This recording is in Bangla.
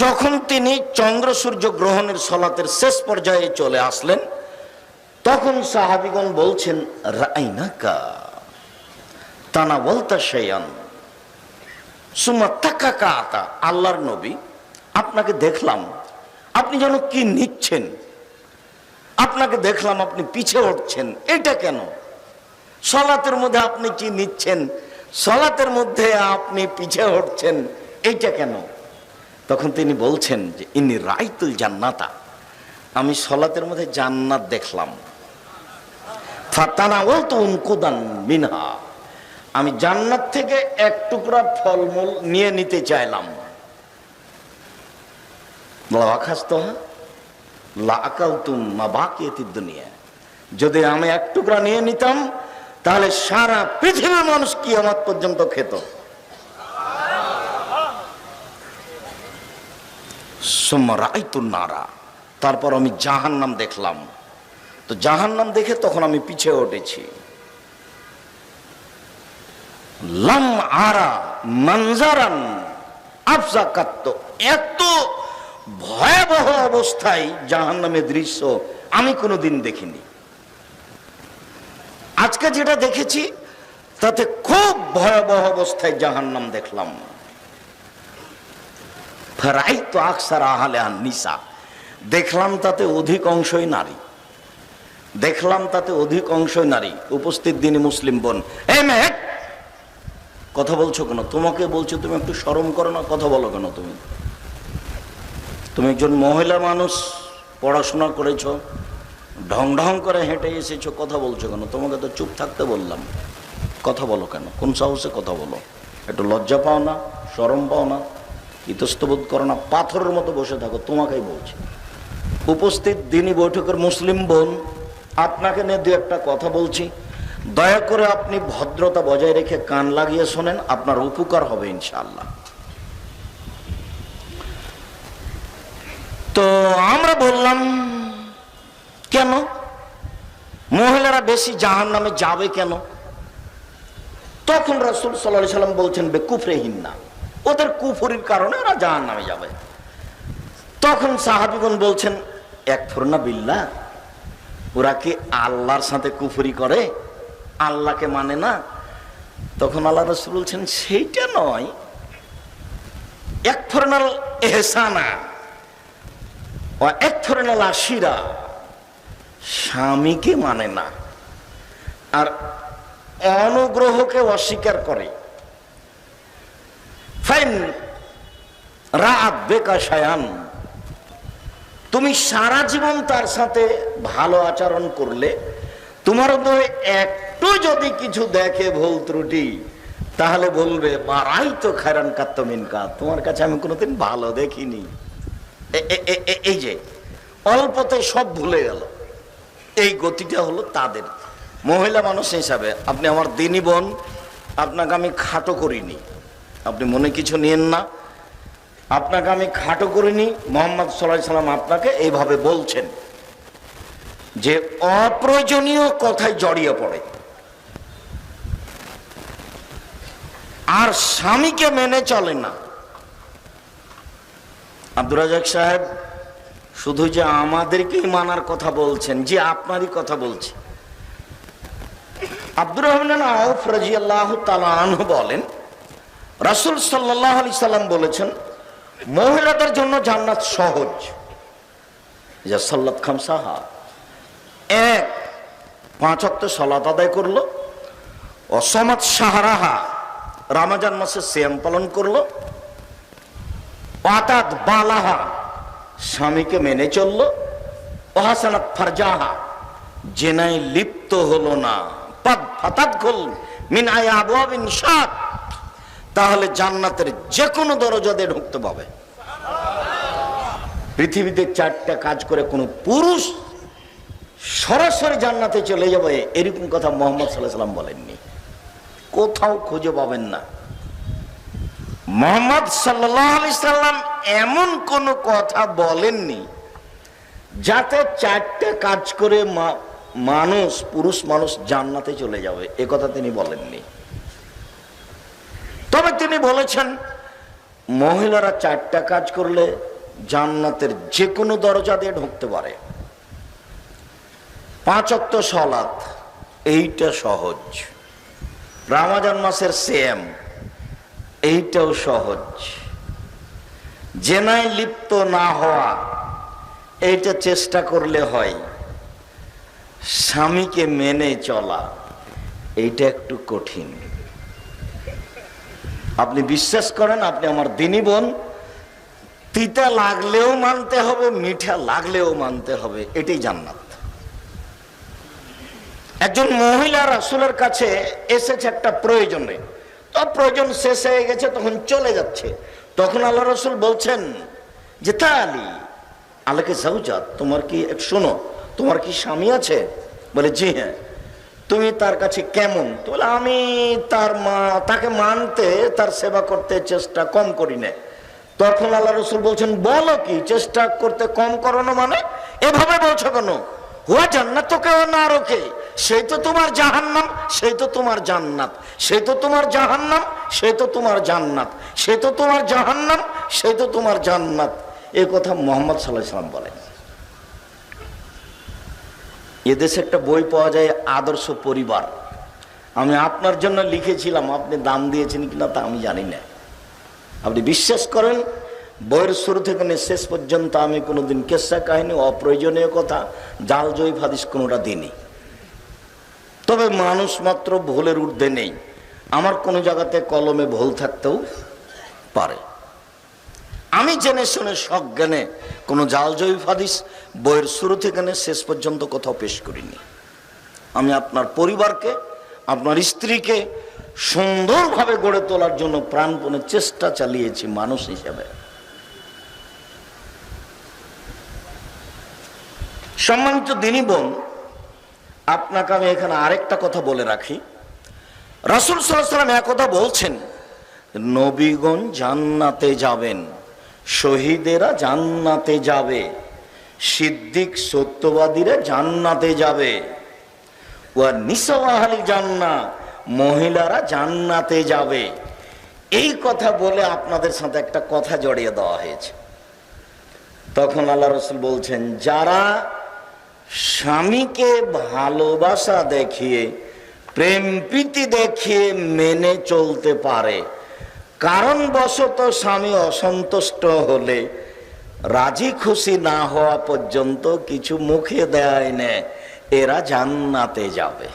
যখন তিনি চন্দ্র সূর্য গ্রহণের সালাতের শেষ পর্যায়ে চলে আসলেন, তখন সাহাবীগণ বলছেন, রাআইনাকা তানাওয়ালতা শাইআন সুম্মা তাকাকাতা। আল্লাহর নবী, আপনাকে দেখলাম আপনি যেন কি নিচ্ছেন, আপনাকে দেখলাম আপনি পিছে উঠছেন, এটা কেন? সালাতের মধ্যে আপনি কি নিচ্ছেন, সালাতের মধ্যে আপনি পিছে উঠছেন, এইটা কেন? তখন তিনি বলছেন যে ইন্নী রাআইতুল জান্নাতা, আমি সালাতের মধ্যে জান্নাত দেখলাম। ফাতানাওয়ালতু উনকুদান মিনহা, আমি জান্নাত থেকে এক টুকরা ফলমূল নিয়ে নিতে চাইলাম। দুনিয়া, যদি আমি এক টুকরা নিয়ে নিতাম তাহলে সারা পৃথিবীর মানুষ কিয়ামত পর্যন্ত খেত। সুম্মা রাআইতুন নারা, তারপর আমি জাহান্নাম দেখলাম। তো জাহান্নাম দেখে তখন আমি পিছিয়ে উঠেছি। লাম আরা মানজারান আফজাকাত, এত ভয়াবহ অবস্থায় জাহান্নামের দৃশ্য আমি কোনোদিন দেখিনি। আজকে যেটা দেখেছি তাতে খুব ভয়াবহ অবস্থায় জাহান্নাম দেখলাম। ফারাইতু আকসার আহলে আন-নিসা, দেখলাম তাতে অধিক অংশই নারী, দেখলাম তাতে অধিক অংশই নারী। উপস্থিত দিনী মুসলিম বোন, এই মেয়ে কথা বলছো কেন? তোমাকে বলছো, তুমি একটু শরম করো না? কথা বলো কেন? তুমি একজন মহিলা মানুষ, পড়াশোনা করেছো, ঢং ঢং করে হেঁটে এসেছো, কথা বলছো কেন? তোমাকে তো চুপ থাকতে বললাম, কথা বলো কেন? কোন সাহসে কথা বলো? একটু লজ্জা পাও না? শরম পাও না? ইতস্তবোধ করো না? পাথরের মতো বসে থাকো? তোমাকেই বলছি। উপস্থিত দিনী বৈঠকের মুসলিম বোন, আপনাকে নিয়ে দু একটা কথা বলছি, দয়া করে আপনি ভদ্রতা বজায় রেখে কান লাগিয়ে শোনেন, আপনার উপকার হবে ইনশাআল্লাহ। তো আমরা বললাম, কেন মহিলারা বেশি জাহান্নামে যাবে কেন? তখন রাসূল সাল্লাল্লাহু আলাইহি সাল্লাম বলছেন, বেকুফরিহিন্না, ওদের কুফরির কারণে ওরা জাহান্নামে যাবে। তখন সাহাবীগণ বলছেন, ইয়াকফুরনা বিল্লাহ, ওরা কি আল্লাহর সাথে কুফরি করে, আল্লাহকে মানে না? তখন আল্লাহ রাসূল বলছেন, সেইটা নয়, ইয়াকফুরনাল ইহসানা ওয়া ইয়াকফুরনাল আশিরা, স্বামীকে মানে না আর অনুগ্রহকে অস্বীকার করে। ফাইন রাআত বিকা শায়ান, তুমি সারা জীবন তার সাথে ভালো আচরণ করলে, তোমার মধ্যে একটু যদি কিছু দেখে ভুল ত্রুটি, তাহলে বলবে মারাইতু খায়রান কাত্তু মিনকা, তোমার কাছে আমি কোনোদিন ভালো দেখিনি। এই যে অল্পতে সব ভুলে গেল, এই গতিটা হলো তাদের। মহিলা মানুষ হিসাবে আপনি আমার দিনী বোন, আপনাকে আমি খাটো করিনি, আপনি মনে কিছু নিয়েন না, আপনাকে আমি খাটো করিনি। মুহাম্মদ সাল্লাল্লাহু আলাইহি সাল্লাম আপনাকে এইভাবে বলছেন যে অপ্রয়োজনীয় কথায় জড়িয়ে পড়ে আর স্বামীকে মেনে চলে না। আব্দুর রাজ্জাক সাহেব শুধু যে আমাদেরকেই মানার কথা বলছেন, যে আপনারই কথা বলছে। আব্দুর রহমান আউফ রাদিয়াল্লাহু তাআলা আনহু বলেন, রাসূল সাল্লাল্লাহু আলাইহি সাল্লাম বলেছেন, মহিলাদের জন্য জান্নাত সহজ। যা সাল্লাত খামসাহা, এক 5 ওয়াক্ত সালাত আদায় করলো, অসমাত শাহরাহা, রমজান মাসে সিয়াম পালন করলো, আতাত বালাহা, স্বামীকে মেনে চললো, ওয়াহাসানাত ফারজাহা, জেনায় লিপ্ত হলো না, ফাতাদখুল মিন আবওয়াবিন শাত, তাহলে জান্নাতের যে কোনো দরজা দিয়ে ঢুকতে পাবে। পৃথিবীতে 4টা কাজ করে কোন পুরুষ সরাসরি জান্নাতে চলে যাবে, এরকম কথা মুহাম্মদ সাল্লাল্লাহু আলাইহি সাল্লাম বলেননি, কোথাও খুঁজে পাবেন না। মুহাম্মদ সাল্লাল্লাহু আলাইহি সাল্লাম এমন কোন কথা বলেননি যাতে 4টা কাজ করে পুরুষ মানুষ জান্নাতে চলে যাবে, এ কথা তিনি বলেননি। তবে তিনি বলেছেন মহিলারা 4টা কাজ করলে জান্নাতের যে কোনো দরজা দিয়ে ঢুকতে পারে। 5 ওয়াক্ত সালাত, এইটা সহজ। রমজান মাসের সিয়াম, এইটাও সহজ। জেনায় লিপ্ত না হওয়া, এইটা চেষ্টা করলে হয়। স্বামীকে মেনে চলা, এইটা একটু কঠিন। আপনি বিশ্বাস করেন, আপনি আমার দিনী বোন, তিতা লাগলেও মানতে হবে, মিঠা লাগলেও মানতে হবে, এটাই জান্নাত। একজন মহিলা রাসূলের কাছে এসেছে একটা প্রয়োজনে, তো প্রয়োজন শেষ হয়ে গেছে, তখন চলে যাচ্ছে। তখন আল্লাহ রাসূল বলছেন যে তালি আলাকে জাওজাত, তোমার কি, শোনো, তোমার কি স্বামী আছে? বলে জি হ্যাঁ। তুমি তার কাছে কেমন? তো বলে আমি তাকে মানতে, তার সেবা করতে চেষ্টা কম করি না। তখন আল্লাহ রাসূল বলছেন বলো কি, চেষ্টা করতে কম করো না মানে? এভাবে বলছো কেন? হুয়া জান্নাতুকা ওয়া নারুকা, সেই তো তোমার জাহান্নাম, সেই তো তোমার জান্নাত, সেই তো তোমার জাহান্নাম, সেই তো তোমার জান্নাত, সেই তো তোমার জাহান্নাম, সেই তো তোমার জান্নাত। এই কথা মুহাম্মদ সাল্লাল্লাহু আলাইহি ওয়াসাল্লাম বলেন। এদেশে একটা বই পাওয়া যায়, আদর্শ পরিবার। আমি আপনার জন্য লিখেছিলাম, আপনি দাম দিয়েছেন কিনা তা আমি জানি না। আপনি বিশ্বাস করেন, বইয়ের শুরু থেকে শেষ পর্যন্ত আমি কোনোদিন কেসা কাহিনী, অপ্রয়োজনীয় কথা, জাল জয়ীফ হাদিস কোনোটা দিইনি। তবে মানুষ মাত্র ভুলের ঊর্ধ্বে নেই, আমার কোনো জায়গাতে কলমে ভুল থাকতেও পারে। আমি জেনে শুনে সজ্ঞানে কোনো জাল জয়ীফ হাদিস বইয়ের শুরু থেকে শেষ পর্যন্ত কোথাও পেশ করিনি। আমি আপনার পরিবারকে, আপনার স্ত্রীকে সুন্দরভাবে গড়ে তোলার জন্য প্রাণপণে চেষ্টা চালিয়েছি মানুষ হিসেবে। সম্মানিত দিনী বোন, আপনাকে আমি এখানে আরেকটা কথা বলে রাখি। রাসূল সাল্লাল্লাহু আলাইহি ওয়াসাল্লাম একথা বলছেন, নবীগণ জান্নাতে যাবেন, শহীদেরা জান্নাতে যাবে, সিদ্দিক সত্যবাদীরা জান্নাতে যাবে, ওয়া নিসাউ আহলিল জান্নাহ, মহিলারা জান্নাতে যাবে। এই কথা বলে আপনাদের সাথে একটা কথা জড়িয়ে দেওয়া হয়েছে। তখন আল্লাহ রাসূল বলছেন, যারা স্বামীকে ভালোবাসা দেখিয়ে, প্রেম প্রীতি দেখিয়ে মেনে চলতে পারে, কারণবশত স্বামী অসন্তুষ্ট হলে রাজি খুশি না হওয়া পর্যন্ত কিছু মুখে দেয় না, এরা জান্নাতে যাবে।